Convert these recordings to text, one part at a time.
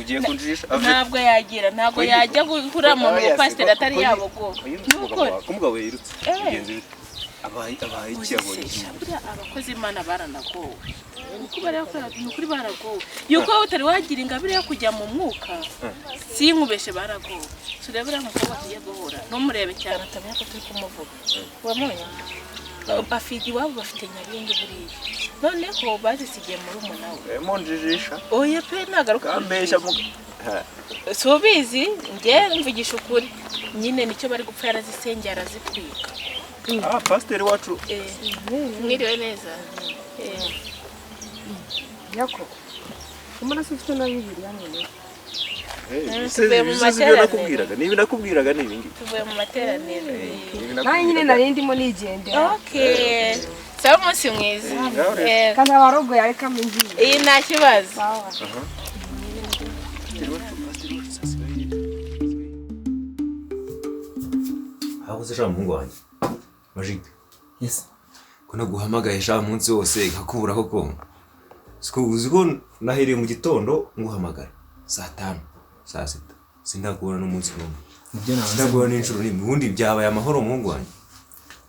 ugiye kunjisha ntabwo yagira ntabwo yajya gukura mu pasiteri atari yabo go kumugabo yirutse ugenzi abaye ikiyabonye abakozi Imana baranagowe nukuri baragowe yuko utari wagira ingabire yo kujya mu mwuka sinkubeshe baragowe turebera mu kuba tugiye guhura no murebe cyane atamenya ko turi kumuvuga wamubonye bafigi wabo bafite nyabindi buriye noneho bazisigiye muri umunawe monjijisha oya pe nagaruka ambesha mu subizi nge mvugisha ukuri nyine nicyo bari gupfa yarazisengera arazitwika pasiteri wacu mwiriwe neza yako umana sifite na bibiri hamwe nibi nakubwiraga nibi tuvuye mu materaniro naye nyine narindimo nigendera okay sawa umunsi mwiza kandi abarogo yari kamengiye iyi nta kibazo habuze sha muhungu wanjye Majike yes ko naguhamagaye sha umunsi wose gakubura koko siko uziko nahereye mu gitondo nguhamagara saa 5 saa 6 sindakubona n'umunsi n'umwe nibyo nabaza ndagubona n'inshuro n'imwe ubundi byabaye amahoro muhungu wanjye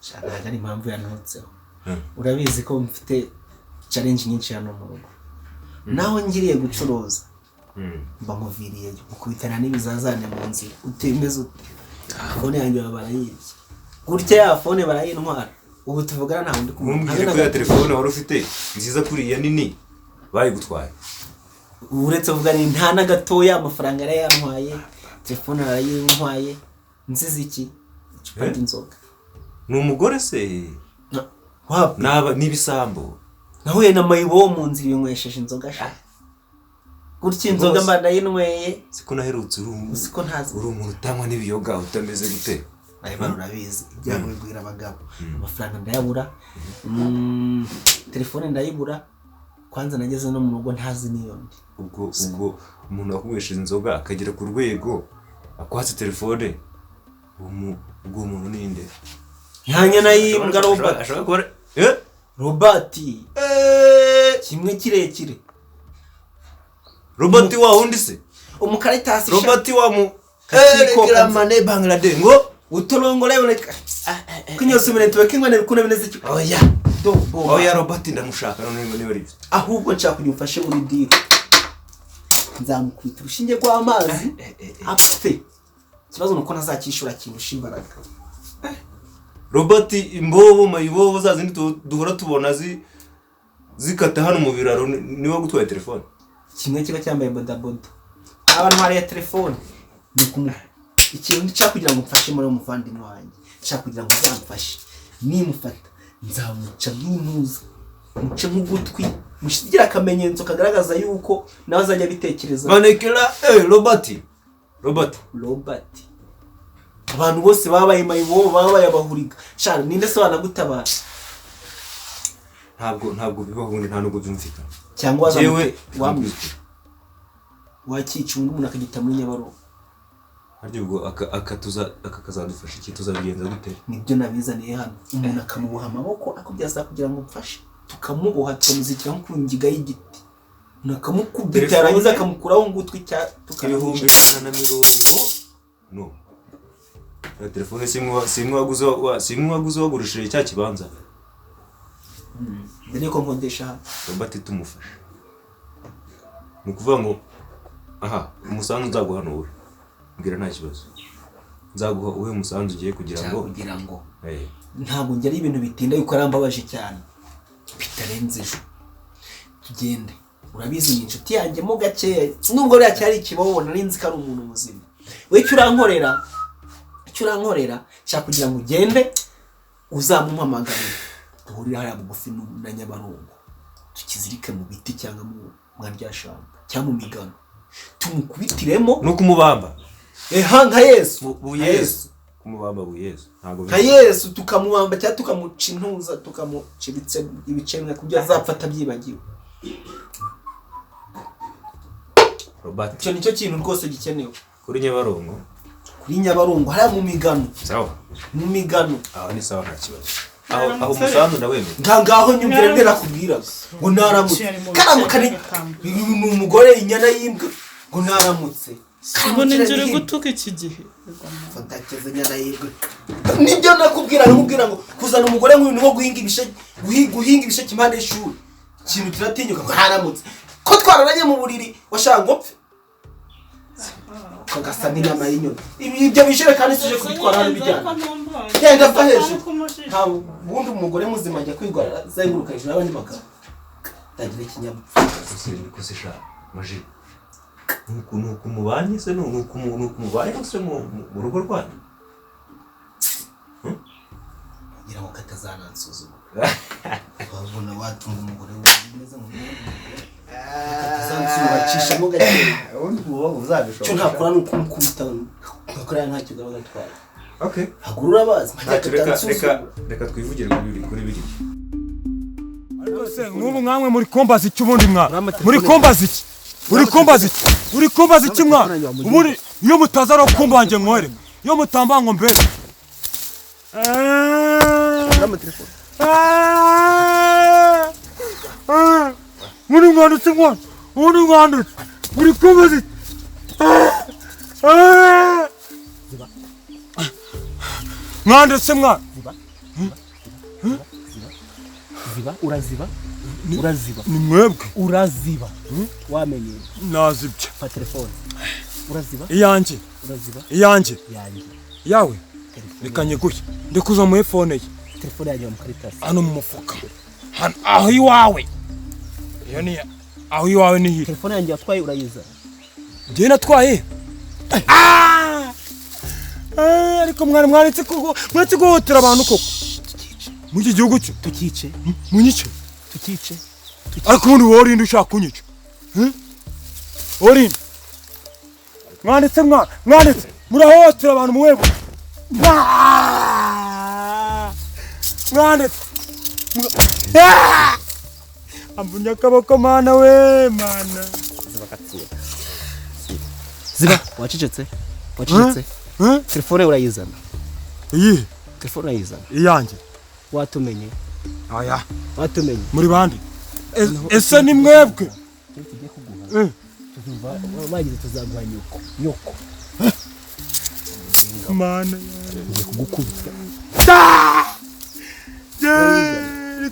shaka ari impamvu yanutseho urabizi ko mfite challenge nyinshi hano mu rugo naho ngiriye gucuruza mba muviriye ukubitana n'ibizazane mu nzira utemeze fone yanjye barayirye gutya ya fone barayintwara ubu tuvugana nta wundi kumubwira ko ya telefone wari ufite nziza kuri ya nini bayi gutwaye uretse uvuga ni nta na gatoya amafaranga yarayantwaye telefone yarayintwaye nziza iki icupa ry'inzoga ni umugore se naba nibisambo nahuye na mayibo mu nzira yinywesheje inzoga sha gutya inzoga mbanda yinweye siko naherutse siko ntazi uri umuntu utanywa n'ibiyoga utameze gute Ayibana urabizi ibyago bigwira abagabo amafaranga ndayabura telefone ndayibura kwanza nageze no mu rugo ntazi niyo ndi ubwo umuntu akunywesheje inzoga akagera ku rwego akwatse telefone ubwo umuntu ninde yanya nayimbwa Robert ashaka ko Robert kimwe kirekire Robert wa hundi se umukaritasi Robert wa mu mane Bangladesh ngo utolongole boneka kinyose minete bakingwane bikuna bineze ki oya oya Robert ndamushaka none niwe ari ahubwo nshaka kujumfashe muri diro nzamukwita urushinge kwa amazi apfe kibazo nuko nazakishura kintu shimbaraga Robert imbobo mayibobo zazindi duhora tubona zikata hano mu biraro niwe gutwaye telefone kimwe kiba cyambaye bodaboda abantu hari ya telefone nikumu ikintu ndica kugira ngo mfashe muri umuvandimwe wanjye nshaka kugira ngo zamfashe nimufata nzamuca n'intuza muce nk'ugutwi mushigira akamenyetso kagaragaza yuko nawe azajya bitekereza manekera Robert abantu bose babaye mayibo babaye abahuriga cyane ninde se banagutabara ntabwo bibaho ubundi nta nubwo byumvika cyangwa jewe wamwite wakica umuntu akagita muri Nyabarongo haryo ubwo akakazadufasha iki tuzabigenza gute nibyo nabizaniye hano umuntu akamuboha amaboko akubyasa kugira ngo mfashe tukamuboha tukamuzikira nko kungiga y'igiti nakamukubita yarangiza akamukuraho ngutwi cya tukabihumbi 150 no na telefone simwe waguze wagurishije cya kibanza ndene ko nkodesha Robert tumufasha nukuvuga ngo umusanzu nzaguhanura mbwira nta kibazo nzaguha uwe musanzu ugiye kugira ngo ntabwo ngera ibintu bitinda yuko arambabaje cyane bitarenze ejo tugende urabizi ni inshuti yanjye mo gake nubwo rya cyari kibabona ninzi ko ari umuntu muzima we cyurankorera cya kugira ngo ugende uzamumpamagare duhurira haya bugufi na Nyabarongo tukizirike mu biti cyangwa mu mwaryashamba cyangwa mu migano tumukubitiremo no kumubamba nka Yesu kumubamba Yesu ntago nka Yesu tukamubamba cyangwa tukamuca intuza tukamucibitse ibicemwe kubyo azapfata byibagiwe Robert cyo nicyo kintu rwose gikenewe kuri Nyabarongo hariya mu migano sawa mu migano ni sawa nta kibazo aho umusanzu ndawemeye ngangaho nyumvire mbere nakubwira ngo naramutse karamukane ni umugore inyana yimbwa ngo naramutse ngo ninjire gutuka iki gihe fadakeze nyana yego nibyo nakubwira ngo kuzana umugore nk'uyu niho guhinga ibisheke impande y'ishuri ikintu kiratinyuka ngo haramutse ko twararanye mu buriri washaka ngo pfe kagasa n'inyama y'inyoni ibyo bishire kandi sije kubitwara hano bijyana genda va hejuru nta bundi umugore muzima ajya kwigwara azenguruka hejuru y'abandi bagabo ndagira ikinyabupfura kusisha maji nuko mubanye se nuko mubaye se mu rugo rwanyu ngira ngo katazanansuzuma wabona watunga umugore umeze mu katazanansuzuma cisha mo gake ubundi uwo uzabishobora cyo ntakora nuko mukubita ngakora nta kigabo gatwara okay hagurura abazi reka twivugire kuri biri nk'ubu nkamwe muri kombazi iki ubundi mwana muri kombazi iki mwana ubundi iyo mutaza no kumbange nkwere iyo mutambango mbere muri mwanditse mwana ubundi mwanditse muri kombazi mwanditse mwana uraziba ni mwebwe uraziba wamenye nazibye fa telefone uraziba iyanjye yanjye yawe reka nyiguye ndikuza mu phone ye telefone yanjye mu karitasi hano mu mufuka hano aho iwawe iyo ni aho iwawe ni hiri telefone yanjye yatwaye urayiza ndiye natwaye ariko mwana mwanitse guhotera abantu koko mu iki gihugu cyo tukice munyice tukice ariko ubundi wowe urinde ushaka kunyica urinde mwanditse murahohotera abantu mwebwe mwanditse ambunya akaboko mana we mana ziba wacecetse telefone urayizana iyi telefone urayizana iyanjye watumenye aya watumenye muri bandi ese ni mwebwe tugiye kuguha tuzuva bagize tuzaguha nyoko mana ngiye kugukubita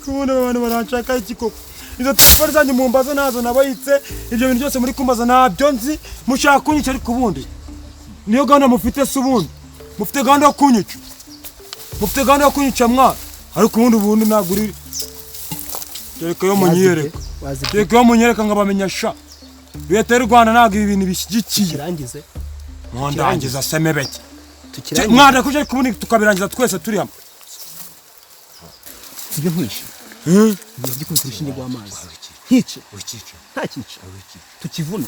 kubona abantu baranshaka iki koko izo telefone zanjye mumbaza nazo nabayitse ibyo bintu byose muri kumbaza nabyo nzi mushaka kunyica ariko ubundi niyo gahunda mufite se ubundi mufite gahunda yo kunyica mwana ariko ubundi ntabwo uri reka yo munyereka nkabamenya sha leta y'u Rwanda ntabwo ibi bintu bishyigikiye kirangize ndangiza semebeke mwana kuje kubundi tukabirangiza twese turi hamwe sibyo nkwishe ngiye gikubita urushinge rw'amazi nkice nta kice tukivuna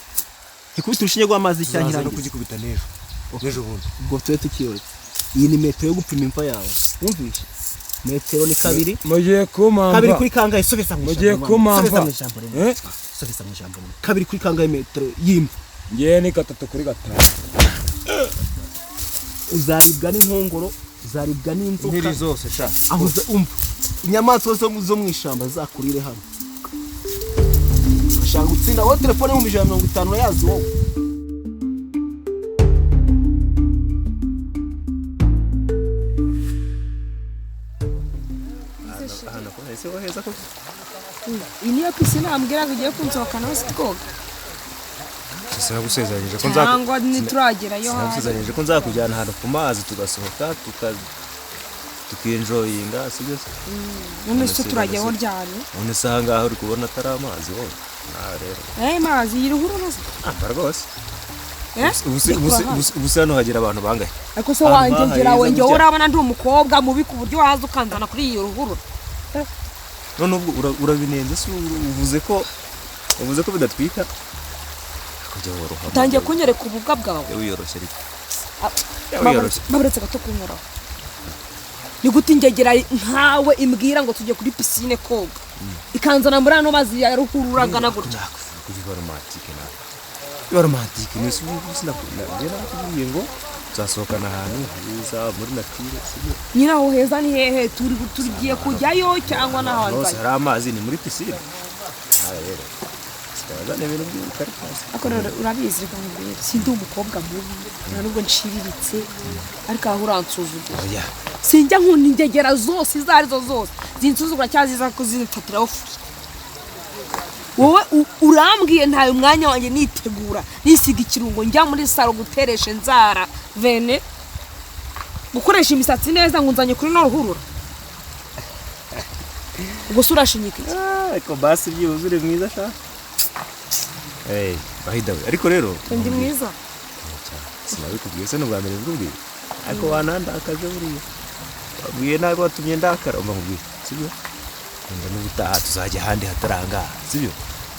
gikubita urushinge rw'amazi cyanyirangiza no kugikubita n'ejo bundi ubwo tuwe tukiyoretse iyi ni metero yo gupima imva yawe wumvishe metero ni kabiri mugiye kumamba kabiri kuri kangahe sobesa mu mugiye kumamba sobesa mu ijambo kabiri kuri kangahe metero y'imva ngiye ni 3 kuri 5 uzaribwa n'inkongoro uzaribwa n'inzoka nkiri zose sha aho umva inyamaswa zo mu ishamba zakurire hano ushaka gutsinda wowe telefone mu 150 yazi wowe iyi niyo pisine wambwira ngo ugiye kunsohokana hose twoga sinagusezeranyije ko cyangwa ntituragerayo sinagusezeranyije ko nzakujyana ahantu ku mazi tugasohoka tukenjoyinga sibyo none se turageraho ryari none se aha ngaha uri kubona atari amazi wowe nawe rero mazi yiruhura nose rwose ubusa hano hagira abantu bangahe ariko se wanjye wengewe urabona ndi umukobwa mubi ku buryo waza ukanzana kuri iyo ruhurura none ubwo urabinenze se uvuze ko bidatwika kujya woroha utangiye kunyereka ububwa bwawe wiyoroshye ariko baburetse gato kunkoraho ni gute ingegera nkawe imbwira ngo tujye kuri pisine koga ikanzana muri ano mazi ya ruhururagana gutya romantike ni sinakubwiye ngo tuzasohokana ahantu heza muri natire sibyo nyina aho heza ni hehe tugiye kujyayo cyangwa n'ahantu hari amazi ni muri pisine rero twazana ibintu by'ubukarikasi ariko rero urabizi reka nkubwire sindi umukobwa mubi nta nubwo nciriritse ariko aho uransuzugura oya sinjya nkunda ingegera zose izo arizo zose zinsuzugura cyangwa ziza kuzifatiraho furi wowe urambwiye ntayo umwanya wanjye nitegura nisiga ikirungo njya muri saro guteresha inzara vene gukoresha imisatsi neza ngo nzanye kuri no ruhurura ubwo se urashinyika iki ariko basi byibuze uri mwiza sha bahidawe ariko rero ndi mwiza sinabikubwiye se n'ubwa mbere mbikubwiye ariko wanandakaje buriya wabwiye ntabwo watumye ndakara umubwiye sibyo ngo n'ubutaha tuzajya ahandi hatarangaha sibyo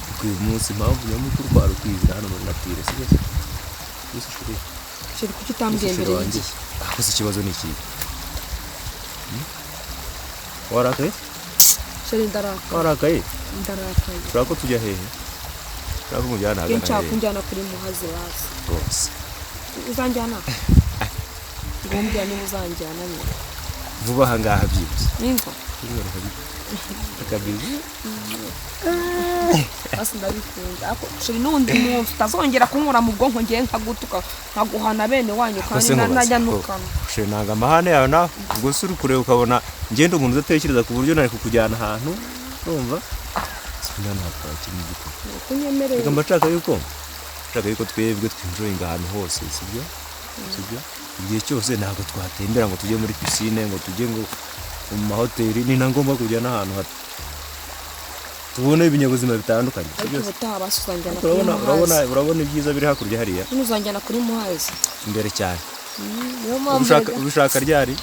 kuko uyu munsi impamvu nyamukuru twari kwizira hano muri natire sibyo gusa shuri shuri kuki utambwiye mbere y'iki gusa ikibazo ni iki warakaye shuri ndarakaye ushaka ko tujya hehe ushaka ko mujyana hagana hehe nshaka kunjyana kuri muhazi wazi rwose uzanjyana ngombwa niba uzanjyana nyine vuba aha ngaha byibuse nimva akabizi basi ndabikunda ariko shuri n'undi muntu utazongera kunkura mu bwonko ngiye nkagutuka nkaguhana bene wanyu kandi najya nukana shuri nanga amahane yawe nawe ubwo se uri kureba ukabona ngenda umuntu udatekereza ku buryo nari kukujyana ahantu urumva sinana hakaba kimwe gito kunyemerera reka mbashaka yuko twebwe twinjoyinga ahantu hose sibyo igihe cyose ntabwo twatembera ngo tujye muri piscine ngo tujye ngo mu mahoteli ni na ngombwa kujya n'ahantu hato tubone ibinyabuzima bitandukanye urabona ibyiza biri hakurya hariya uzanjyana kuri muhazi imbere cyane ubishaka ryari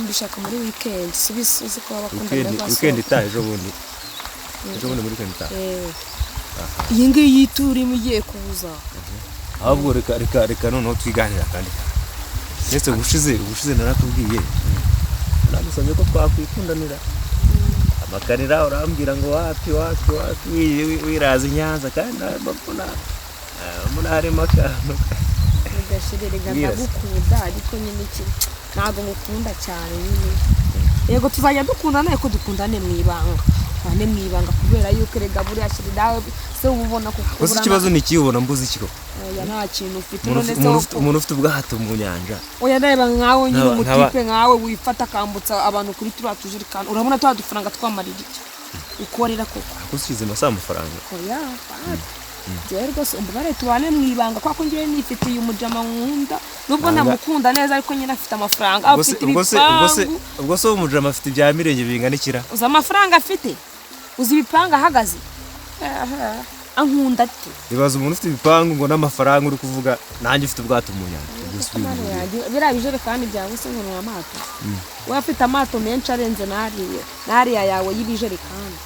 mbishaka muri weekend uzi ko abakunda weekend itaha ejo bundi muri weekend itaha iyi ngiyi turimo igiye kuza ahubwo reka noneho twiganira kandi ndetse ubushize narakubwiye nagusabye ko twakwikundanira amakarira urambwira ngo wapi wiraza Nyanza kandi mbona harimo akantu ugashirerega ndagukunda ariko nyine iki ntabwo ngukunda cyane nyine yego tuzajya dukundana ariko dukundane mu ibanga kubera yuko rega buriya shiri dawe se ubona ko gusa ikibazo ni iki ubona mbuzi ikiko oya nta kintu ufite umuntu ufite ubwato mu nyanja oya ndeba nkawe nyine umutipe nkawe wifata akambutsa abantu kuri turiya tujerikani urabona tuba dufaranga twamarira iki ukorera koko gusize amasaha amafaranga oya jewe rwose umbugare tubane mu ibanga kwako ngiye nifitiye umujama nkunda nubwo ntamukunda neza ariko nyine afite amafaranga afite ibipangu ubwo se umujama afite ibya mirenge bingana ikira uzi amafaranga afite uzi ibipanga ahagaze ankunda ati ibaza umuntu ufite ibipangu ngo n'amafaranga uri kuvuga nanjye ufite ubwato mu nyanja biriya bijerekani byawe se ngo ni amato we afite amato menshi arenze n'ariya yawe y'ibijerekani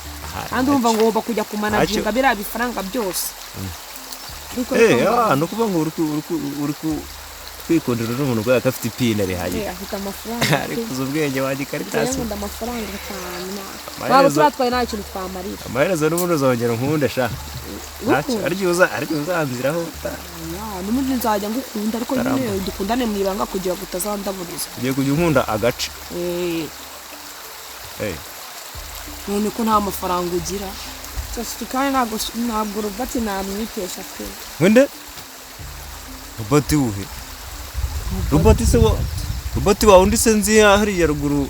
kandi urumva ngo ugomba kujya kumanaginga biriya bifaranga byose ni ukuvuga ngo uri kwikundira n'umuntu ubwo afite ipine rihagije afite amafaranga ariko uzi ubwenge wanjye karitasi nkunda amafaranga cyane waba turatwaye nta kintu twamarira amaherezo n'ubundi uzongera nkunde sha ariko uzanziraho n'ubundi nzajya ngukunda ariko nyine dukundane mu ibanga kugira ngo utazandaburiza ugiye kujya unkunda agace none ko nta mafaranga ugira kandi ntabwo Robert namwitesha pe wende Robert uhe Robert wa undi se nzi hariya ruguru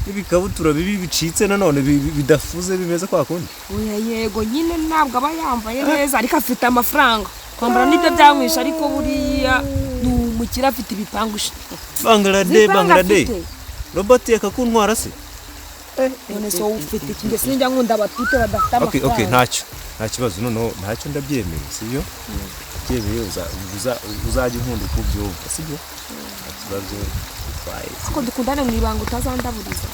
n'ibikabutura bibi bicitse nanone bidafuze bimeze kwa kundi oya yego nyine ntabwo aba yambaye neza ariko afite amafaranga kwambara n'ibyo byamwisha ariko buriya ni umukire afite ibipangu Bangladesh Robert yakakuntwara se none so ufite iki ngese njya nkunda abatwite badafite amafaranga okay nta kibazo noneho ntacyo ndabyemeye sibyo byemeye uzajya unkunda uko byumva sibyo ikibazo twaye ko dukundane mu ibanga utazandaburiza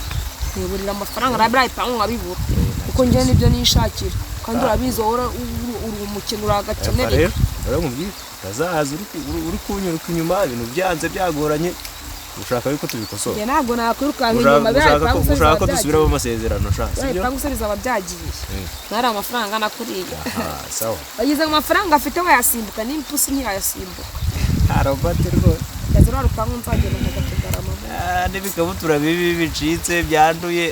ntiburira amafaranga arabira ipangu nkabibura kuko njye nibyo nishakira kandi urabizi uri umukino uragakenera rero mubwire utazaza uri kunyuruka inyuma ibintu byanze byagoranye ushaka yuko tubikosora njye ntabwo nakwirukanka inyuma ushaka ko dusubiramo amasezerano sibyo ipangu se bizaba byagiye ntari amafaranga nakuriye sawa bagize amafaranga afite wayasimbuka n'impusi ntiyayasimbuka Robert rwose yazira rupangu nzagenda nkagategara mama n'ibikabutura bibi bicitse byanduye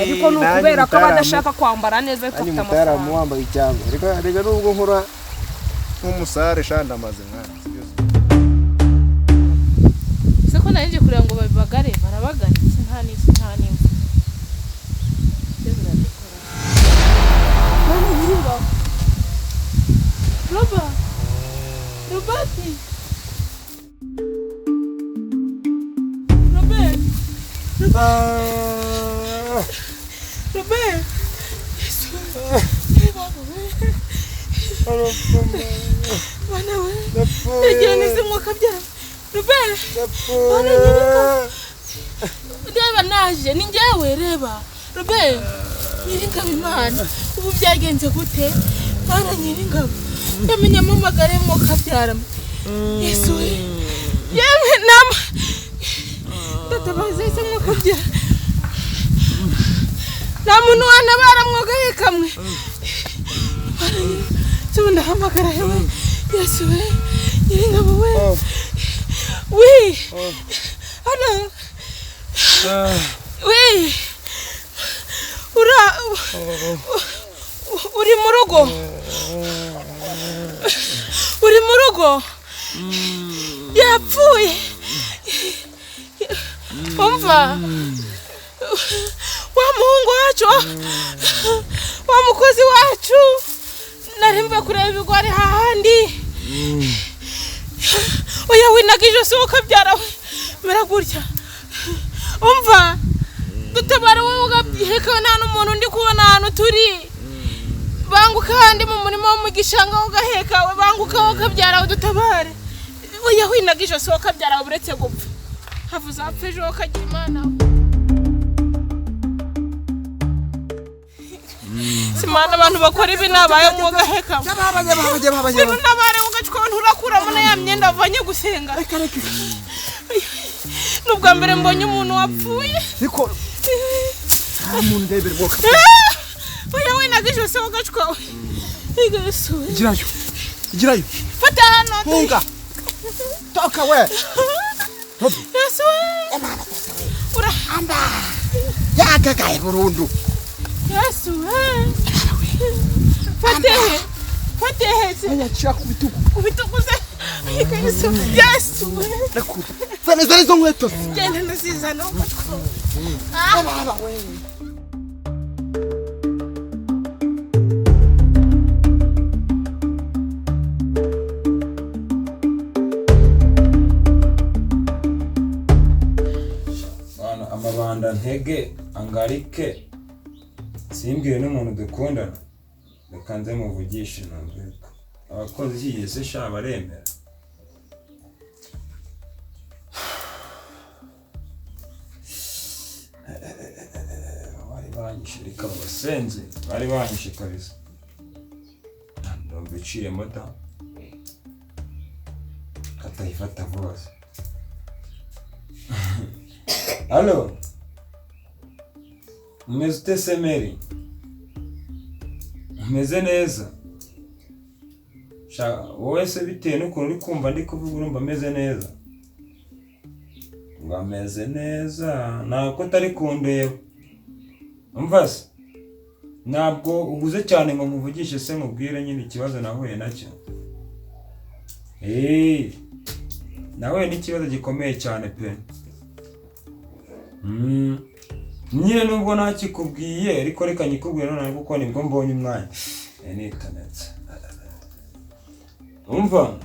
ariko nukubera ko badashaka kwambara neza tufite amafaranga wambaye icyangwa reka nubwo nkora nk'umusare shanda amaze mwana siko narinje kureba ngo babagare barabagare nta n'imwe Robati. Robert. Bana we. Ngira nisimu kabyara. Robert. Bana nyirika. Ndeba naje ni njyewe reba. Robert. Nyirika bimana. Ubu byagenze gute? Bana nyirika. Yamenye amagare mu kabyara. Yesu. Yemwe nama. Tatabaze se mu kabyara. Na muntu wanabara mwogaye kamwe. Tunda hamagara hewe. Yesu we. Nyirika we. Oui. Ana. Oui. Uri mu rugo. Uri mu rugo. Yapfuye. Umva. Wa muhungu wacu. Wa mukozi wacu. Narimba kureba ibigwari hahandi. Oya winagije soka byarawe. Mera gutya. Umva. Dutabara wowe ugaheka nta n'umuntu ndi kubona hano turi. Banguka handi mu murimo wo mu gishanga ugaheka we banguka ukabyara udutabare. Oya winagije soka byarawe buretse gupfa. Havuza apfeje ukagira Imana. Simana abantu bakora ibi nabaye mu gaheka. Babaye. Nabare ugacwa nturakura muna ya myenda avanye gusenga. Reka. Nubwa mbere mbonye umuntu wapfuye. Niko. Umuntu ndebere boka. Oya winagije soka ugacwa. Yesu. Igirayo. Fata hano. Funga. Toka we. Yesu. Urahamba. Yakagaye burundu. Yesu. Fate. Aya chira Kubituku se. Yesu. Yesu. Nakuru. Fane zo nkweto. Genda nasiza no. Baba we. Amabanda ntege angarike simbwire n'umuntu dukundana reka nze muvugishe ntabwo abakozi yese sha baremera bari banyishirika abasenzi bari banyishikariza ndombe ciye mota katayifata vuba. Allo. Umeze ute Semeri? Umeze neza? Wowe se bitewe n'ukuntu uri kumva ndi kuvuga urumva ameze neza? Ngo ameze neza nako utari kundeba. Umva se? Ntabwo uhuze cyane ngo muvugishe se mubwire nyine ikibazo nahuye nacyo. Nahuye n'ikibazo gikomeye cyane pe. Nyine nubwo ntakikubwiye ariko reka nyikubwire none kuko nibwo mbonye umwanya nitonetse. Umva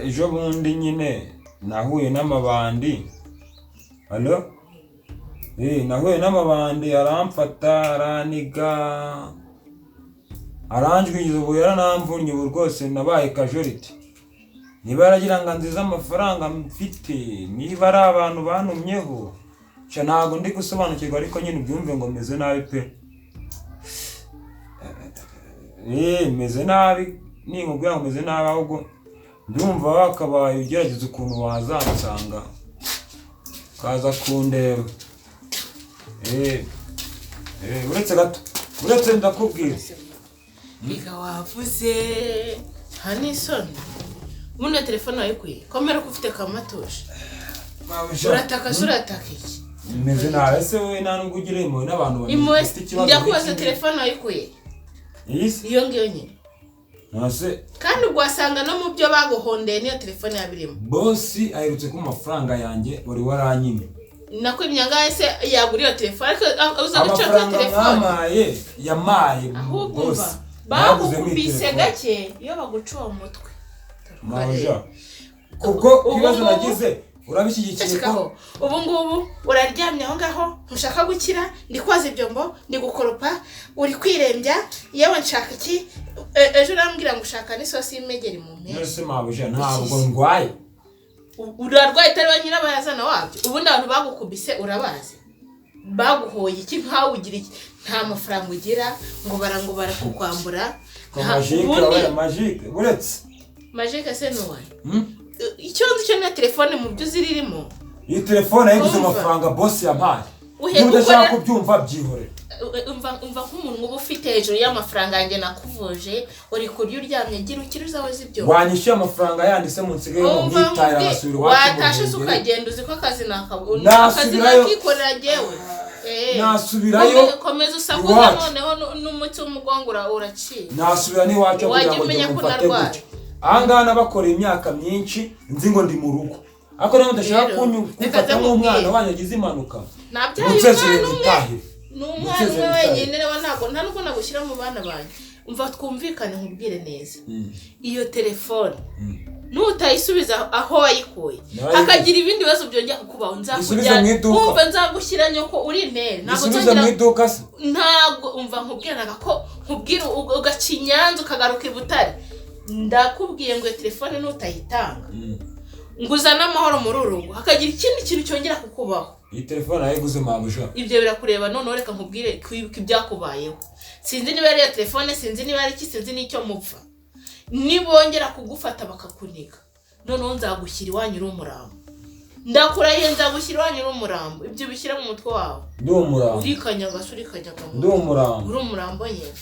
ejo bundi nyine nahuye n'amabandi. Allo? Nahuye n'amabandi aramfata araniga aranjwiza ubu yaranamvunye ubu rwose nabaye casualty. Niba yaragira ngo nziza amafaranga mfite niba ari abantu bantumyeho ntago ndi gusobanukirwa ariko nyine ubyumve ngo meze nabi pe. Meze nabi ninkubwira ngo meze nabi ahubwo ndumva wakabaye ugerageza ukuntu wazansanga kaza kundeba. uretse ndakubwira biga wavuze hani son ubundi telefone wayikuye komera ko ufite kamatusha urataka surataka iki meze nawe se we nta nubwo ugira impuhwe n'abantu bafite ikibazo ndakubaza telefone wayikuye iyo ngiyo nyine nase kandi ugwasanga no mu byo baguhondeye niyo telefone yabirimo bosi aherutse ku mafaranga yanjye wari waranyimye nako imyanga se yaguriye telefone ariko uza gucaka telefone yamaye bosi bagukubise gake iyo bagucuwa umutwe maja kuko kibazo nagize urabishyigikiye ko ubu ngubu uraryamye aho ngaho ntushaka gukira ndi kwaza ibyombo ndi gukoropa uri kwirembya yewe nshaka iki ejo urambwira ngo ushaka n'isosi y'imegeri mu mpeshyi nese mabuja ntabwo ndwaye urarwaye itari wa nyirabayazana wabyo ubundi abantu bagukubise urabazi baguhoye iki nkawe ugira iki nta mafaranga ugira ngo barakukwambura majike uretse majike se nuwaye icyo nzi cyo na telefone mu byo ziririmo iyi telefone yiguze amafaranga boss yampaye niba udashaka kubyumva byihorere umva nk'umuntu uba ufite hejuru y'amafaranga yanjye nakuvuje uri kurya uryamye gira ukiriza wazi ibyo wanyishyuye amafaranga yanditse mu nsigaye mu mwitahira agasubira iwacu watashe se ukagenda uzi ko akazi nakabona akazi nakikorera jyewe nasubirayo komeza usakuza noneho n'umuti w'umugongo uraciye nasubira n'iwacu kugira ngo mufate gutya ahangaha nabakoreye imyaka myinshi nzi ngo ndi mu rugo ariko niba udashaka kumfata nk'umwana wanyu agize impanuka ntabyaye n'umwana umwe wenyine rero nta nubwo nagushyira mu bana banyu umva twumvikane nkubwire neza iyo telefone nutayisubiza aho wayikuye hakagira ibindi bibazo byongera kukubaho umva nzagushyira nyoko uri intere ntabwo umva nkubwiraga ko nkubwira ugaca inyanza ukagaruka i Butare ndakubwiye ngo telefone nutayitanga ngo uzane amahoro muri uru rugo hakagira ikindi kintu cyongera kukubaho iyi telefone ayiguze mabusha ibyo birakureba none reka nkubwire kwibuka ibyakubayeho sinzi niba ari telefone sinzi niba ari iki sinzi n'icyo mupfa nibongera kugufata bakakuniga none nzagushyira iwanyu uri umurambo ndakurahiye nzagushyira iwanyu uri umurambo ibyo bishyira mu mutwe wawe ndi umurambo urikanyaga ndi umurambo uri umurambo nyine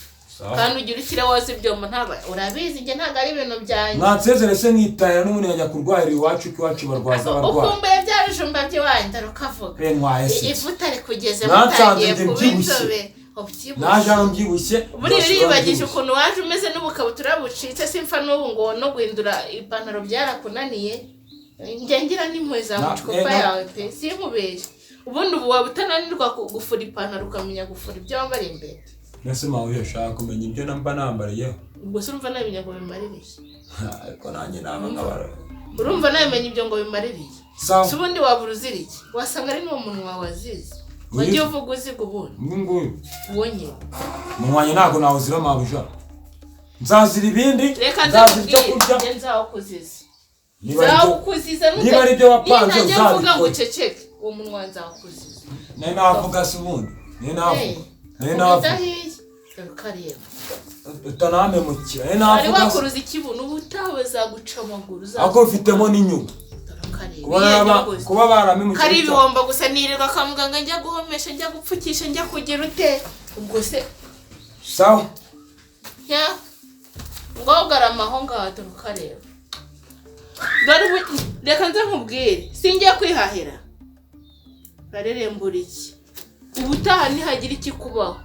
kandi ugira ukire wose ibyombo ntaba urabizi njye ntabwo ari ibintu byanjye mwansezere se nkitahira n'umuntu yajya kurwahira iwacu ko iwacu barwaza abarwayi ukumbuye bya bijumba by'iwanyu ndarukavuga ivuta rikugeze mutangiye kuba inzobe naje hano mbyibushye buri biribagije ukuntu waje umeze n'ubukabutura bucitse simfa n'ubu ngo no guhindura ipantaro byarakunaniye njye ngira n'impuhwe za mucupa yawe pe sinkubeshye ubundi ubu waba utananirwa gufura ipantaro ukamenya gufura ibyo wambara imbere nese mawe ushaka kumenya ibyo namba nambariyeho ubwo se urumva nabimenya ngo bimaririye ariko nanjye naba nkabara urumva nabimenya ibyo ngo bimaririye si ubundi waba uruzira iki wasanga ari n'uwo muntu wawe wazize wagiye uvuga uziga ubundi nguyu wonye munwanye ntabwo nawuzira mabusha nzazira ibindi nzazira icyo kurya nzawukuziza niba ari ibyo wapanze uzabikora ngo uceceke uwo munwa nzawukuziza nayo navuga se ubundi nayo navuga utanamemukira ari wakuruza ikibuno ubutawe zaguca amaguru ako ufitemo n'inyuma kuba baramemukira kari ibihomba gusa nirirwa kwa muganga njya guhomesha njya gupfukisha njya kugira ute ubwo se sawa ngo garamaho ngaho turukareba reka nze nkubwire singiye kwihahira barerembura iki ubutaha nihagira ikikubaho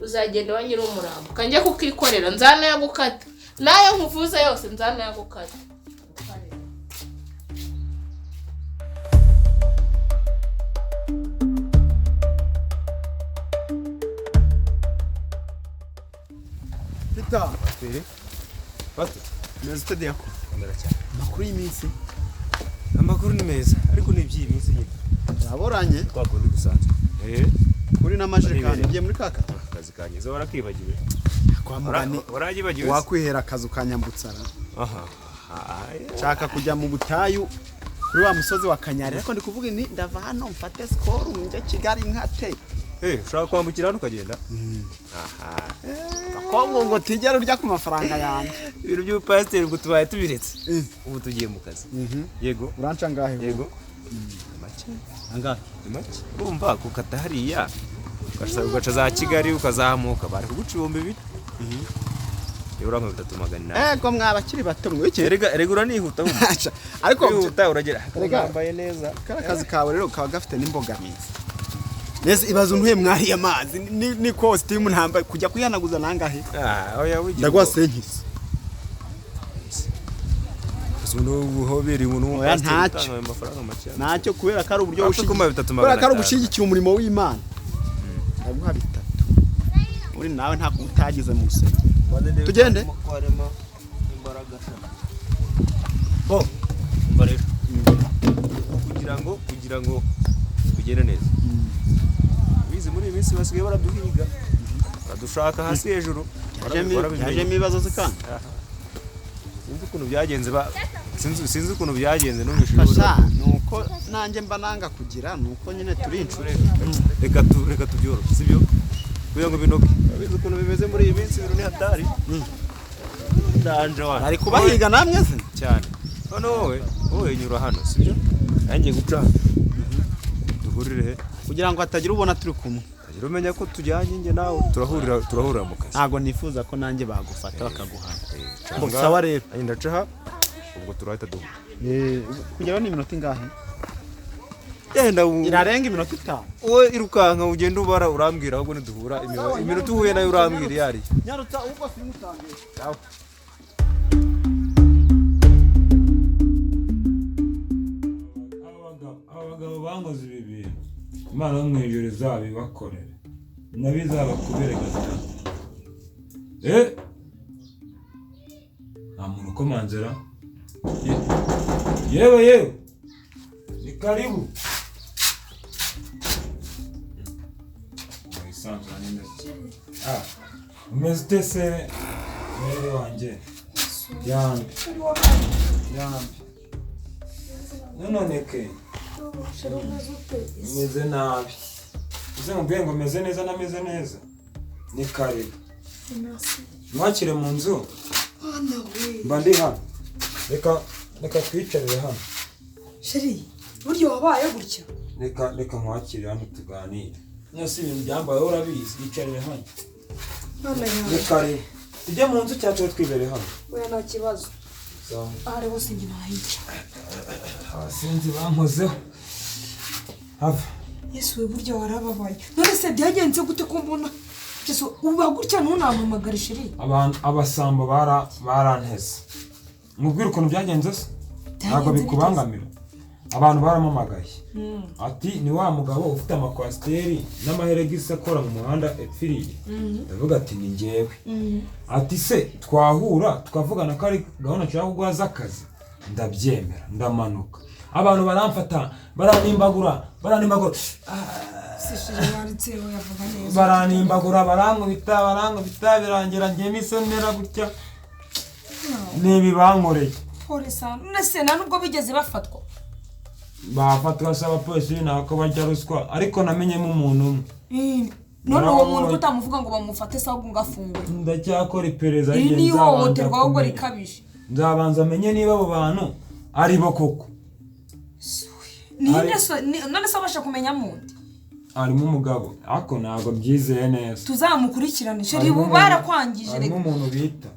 uzagenda wanyira umurambo kanjye kukikorera nzanayagukata nayo nkuvuza yose nzanayagukata Pita Batu meze ute diako amakuru y'iminsi amakuru ni meza ariko ni by'iyi minsi nyine yaboranye twakundi gusanzwe kuri n'amajerekani ugiye muri kaka akazi kanye zo warakibagiwe kwa mugani waragibagiwe wakwihera akazu kanyambutsara nshaka kujya mu butayu kuri wa musozi wa Kanyari ariko ndikuvuga ni ndava hano mfate skoro nje Kigali nkate ushaka kwambukira hano ukagenda Kongo ngo tigera urya ku mafaranga yanjye ibintu by'upasiteri ngo tubaye tubiretse ubu tugiye mu kazi yego uranca ngahe yego make angahe make urumva kukata hariya ugaca za Kigali ukazamuka bari kuguca 2,000 Uranga 3,800. Ego mwabakiri bato mwiki. Erega uranihuta wumva. Ariko Wihuta uragera. Erega. Wambaye neza. kara kazi kawe rero kaba gafite n'imbogamizi. Nese ibazo ntuye mwari amazi ni costume ntamba kujya kuyanaguza nangahe. Oya wigira. Ndagwa senkisi. Uno hobiri uno Oya ntacyo. amafaranga make. Ntacyo kubera kari uburyo Kuma 3,800. kubera kari ugushigikira umurimo w'Imana. Ndaguha 3. Uri nawe nta kutagize mu rusenge. Tugende. Bo. Bare. Kugira ngo ugende neza. Bize muri iminsi basigaye baraduhiga. Badushaka hasi hejuru. Yaje ibibazo zikanga. Sinzi ukuntu byagenze numvise Fasha nuko nanjye mba nanga kugira nuko nyine turi incure. Reka tubyoroshye sibyo kugira ngo binoke bizi ukuntu bimeze muri iyi minsi ibintu ni hatari ndanje wana Ari kubahiga namwe se cyane none wowe nyura hano sibyo nanjye guca duhurire he kugira ngo atagira ubona turi kumwe. Agira umenya ko tujyanye nge nawe turahurira mu kazi. Ntago nifuza ko nanjye bagufata bakaguhana. Ngo sawa rero. Ndacaha ubwo turahita duhura. Kugera ni minota ingahe? Yenda irarenga iminota 5. Wowe irukanka ugenda ubara urambwira ahubwo niduhura iminota uhuye nayo urambwira yari. Nyarutsa ubwo simutange. Ciao. Abagabo bangoze ibi bintu Imana yo mwijuru izabibakorera nabizabakubere gatatu. Nta muntu ukomanzira yewe ni karibu umeze ute se mwere wanjye yambi noneke meze nabi uze mubwiye ngo meze neza nameze neza ni karibu mwakire mu nzu mba ndi hano reka twicarire hano Sheri buryo wabaye gutya reka nkwakire hano tuganire mwese ibintu byambayeho urabizi yicarire hano ni karibu tujye mu nzu cyacu twibere hano oya nta kibazo ari hose njye nahica abasinzi bankozeho hava Yesu we buryo warababaye none se byagenze gute ko mbona Yesu uba gutya ntunampamagara Sheri abasambo baranteze mubwire ukuntu byagenze se ntabwo bikubangamira abantu baramamagaye ati ni wa mugabo ufite amakwasiteri n'amaheregisi akora mu muhanda epfiriye ndavuga ati ni njyewe ati se twahura twavugana ko ari gahunda nshaka kuguhaza akazi ndabyemera ndamanuka abantu baramfata baranimbagura barankubita birangira njye misonera gutya nibi bankoreye polisa nese nta nubwo bigeze bafatwa bafatwa se abapolisi nako bajya ruswa ariko namenyemo umuntu umwe none uwo muntu kutamuvuga ngo bamufate se ahubwo ngafungwe ndacyakora iperereza ni ihohoterwa ahubwo rikabije nzabanza amenye niba abo bantu ari bo koko none se abasha kumenya mundi harimo umugabo ariko ntabwo byizeye neza tuzamukurikirane Sheri ubu barakwangije harimo umuntu bita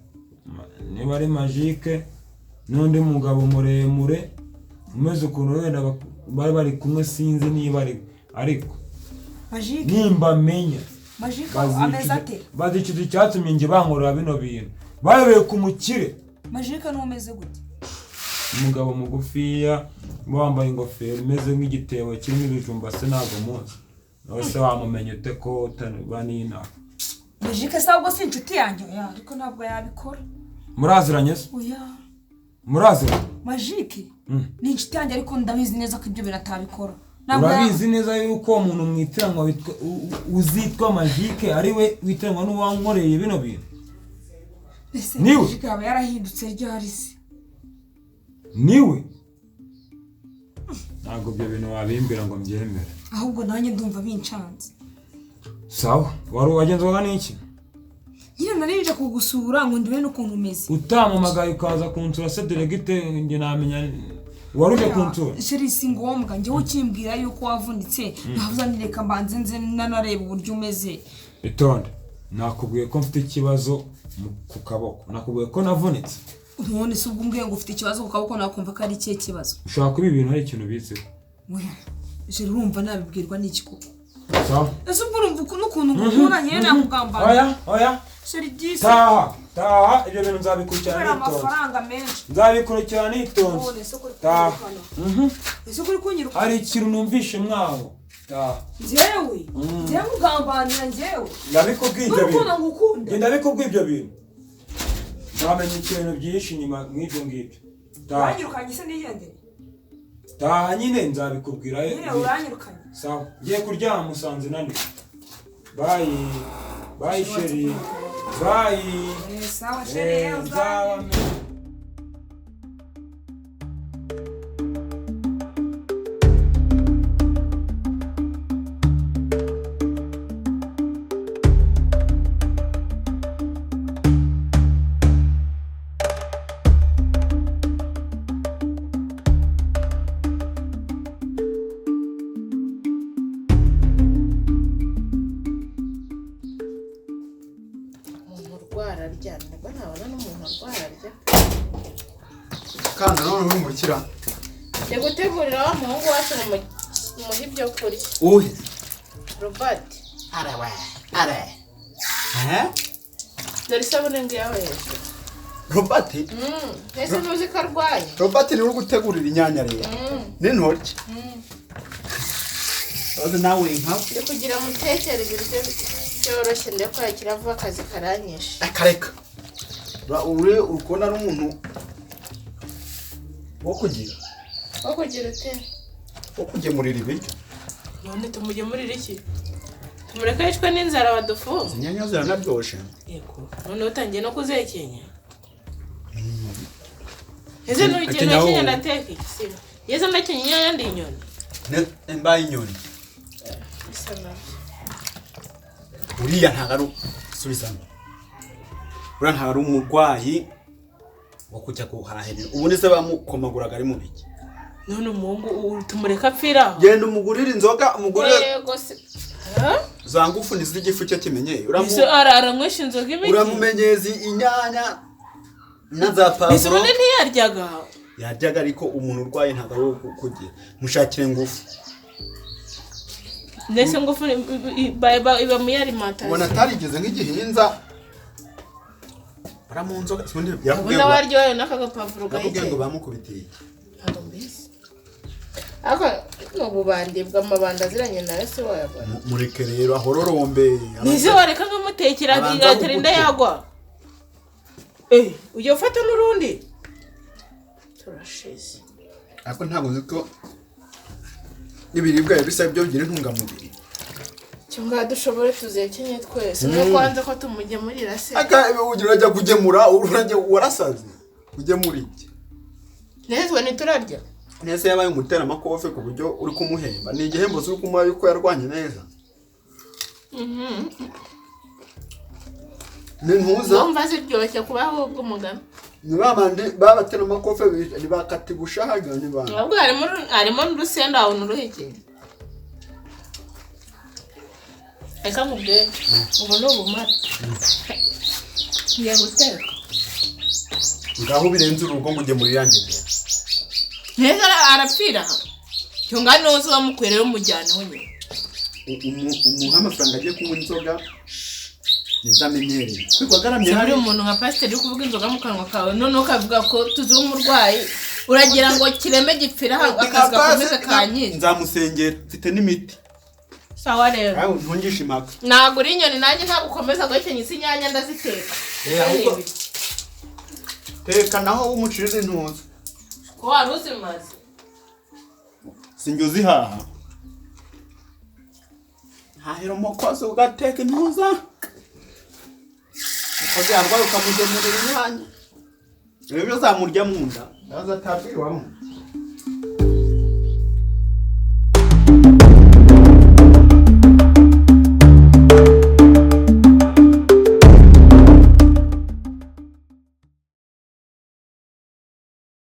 niba ari Magique n'undi mugabo muremure umeze ukuntu wenda bari kumwe sinzi niba ariko Magique nimba menya Magique ameze ate bazicuza icyatumye njye bankorera bino bintu bayobeye ku mukire Magique n'umeze gute umugabo mugufiya wambaye ingofero imeze nk'igitebo kirimo ibijumba se ntabwo munsi wese wamumenya ute ko utaniba n'inama Magique se ahubwo si inshuti yanjye ariko ntabwo yabikora muraziranye se oya muraziranye Magique ni inshuti yanjye ariko ndabizi neza ko ibyo bintu atabikora urabizi neza yuko uwo muntu mwitiranwa uzitwa Magique ari we witiranwa n'uwankoreye bino bintu niwe Magique yaba yarahindutse ryari se niwe ntabwo ibyo bintu wabimbwira ngo mbyemere ahubwo nanjye ndumva bincanze sawa wari wagenzwaga n'iki nyine narije kugusura ngo ndibe n'ukuntu umeze utamamagaye ukaza kunsura se delegite njye namenya wari uje kunsura Sheri si ngombwa njyewe ukimbwira yuko wavunitse navuze nireka mbanze nze nanareba uburyo umeze itonde nakubwiye ko mfite ikibazo ku kaboko nakubwiye ko navunitse none se ubwo umbwiye ngo ufite ikibazo ku kaboko nakumva ko ari ikihe kibazo ushaka kuba ibintu hari ikintu bizeho je urumva nabibwirwa n'iki koko sawa ese ubwo urumva n'ukuntu ngukura nyene nakugambana oya Sheridisi taha ibyo bintu nzabikurikirana nitonze amafaranga menshi nzabikurikirana nitonze taha ese kuri kunyiruka hari ikintu numvishe mwaho taha njyewe ugambanira njyewe ndabikubwiye ibyo bintu ngukunda ndabikubwiye ibyo bintu nzamenya ikintu byinshi inyuma mw'ibyo ngibyo uranyirukanye se nigendere taha nyine nzabikubwira nyine uranyirukanye sawa ngiye kuryama musanze naniwe bayi sheri bayi sawa sheri Kana none uri mukira. Ndi gutegurira wa muhungu wacu muhe ibyo kurya. Uhe. Robert. Are. Dore isabune ngiyo yawe hejuru. Robert? Ese ntuzi ko arwaye? Robert ni uri gutegurira inyanya rero. N'intoryi. Oze nawe inka. Ndi kugira mutekereze ibyo byoroshye ndakora kiravuga akazi karanyishe. Akareka. Uri ukona n'umuntu wo kugira ute wo kugemurira ibiryo none tumugemurira iki tumureka yicwe n'inzara badufunze inyanya ziranaryoshe yego none utangiye no kuzekenya ese nugenda ndateka iki siba yeze ndakenya inyanya ndi inyoni mbaye inyoni uriya ntabwo subizamo uriya ntabwo ari umurwayi wo kujya guhahira ubundi se bamukomaguraga ari mu biki none umuhungu tumureka apfira genda umugurira inzoga umugurire yego se za ngufu niz'igifu cyo kimenyeye aranywesha inzoga ibiki uramumenyezi inyanya na za pavuro ese ubundi yaryaga ariko umuntu urwaye ntabwo ari kugira mushakire ngufu ndetse ngufu iba mu yarimantasiyo ubona atarigeze nk'igihinza mu nzoga ubona waryohewe n'akagapavuro gahita ngo bamukubitiye ntabwo mbizi ariko n'ubu bandibwa amabanda aziranye nayo se wayabona mureke rero ahororombe nize wareka nkamutekera agaterinda yagwa ujya ufata n'urundi turashize ariko ntabwo nzi ko ibiribwa bisa byo bigira intungamubiri cyangwa dushobore tuzekenye twese no kwanza ko tumugemurira se urajya kugemura urajya warasaze kugemura iki nezwe niturarya nese yabaye umutera amakofe ku buryo uri kumuhemba ni igihembo zuri kumuha yuko yarwanye neza Nintuza umva ziryoshye kubaho ubwo mugabo ni babandi babatera amakofe bakati gushahaga ni bana nabwo harimo n'urusenda aho nuruhekeye eka mubwe ubu n'ubumara ngiye guteka ngaho birenze urugo ngo muri yangeze neza arapfira cyo ngano uzi wamukwerera umujyana ho nyine umuha amafaranga agiye kunywa inzoga nizamenyereye kwigwa garamye hari umuntu nka pasiteri uri kuvuga inzoga mu kanwa kawe none ukavuga ko tuzi umurwayi uragira ngo kireme gipfira akazi gakomeze kanyiza nzamusengera mfite n'imiti sawa rero aho ntungisha impaka ntabwo uri inyoni nanjye ntagukomeza guhekenya isi inyanya ndaziteka teka naho umucirize intuza ko wari uzimaze sinjye uzihaha hahera umukozi ugateka intuza umukozi yarwaye ukamugemurira inyanya rero uzamurya mu nda ndaza atabwirwamo